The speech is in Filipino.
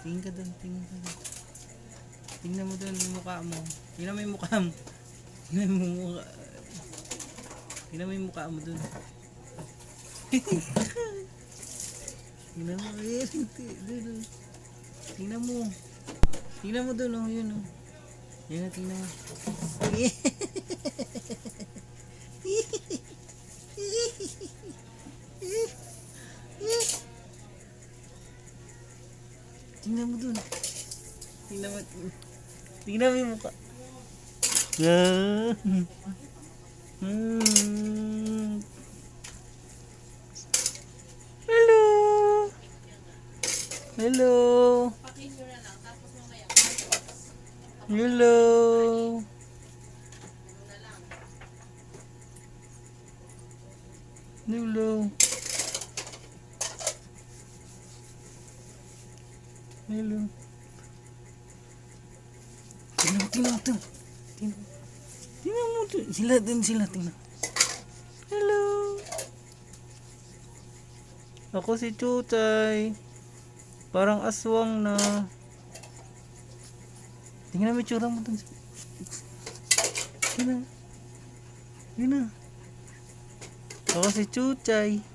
Tingin ka doon, tingin ka doon. Tingnan mo doon yung mukha mo. Tingnan mo yung mukha mo. Tingnan mo yung mukha. Tingnan mo yung mukha mo doon. Tingnan mo. Doon. Tingnan mo. Tingnan mo doon, oh. Yun, oh. Yan, tingnan mo. Tingnan mo doon. Tingnan mo. Tingnan mo yung mukha. Hello. Hello. Hello. Hello. Hello. Tingnan mo to. Tingnan mo to. Sila din sila. Tingnan. Hello. Ako si Chuchay. Parang aswang na. Tingnan mo yung tsura mo dun. Tingnan. Tingnan. Ako si Chuchay.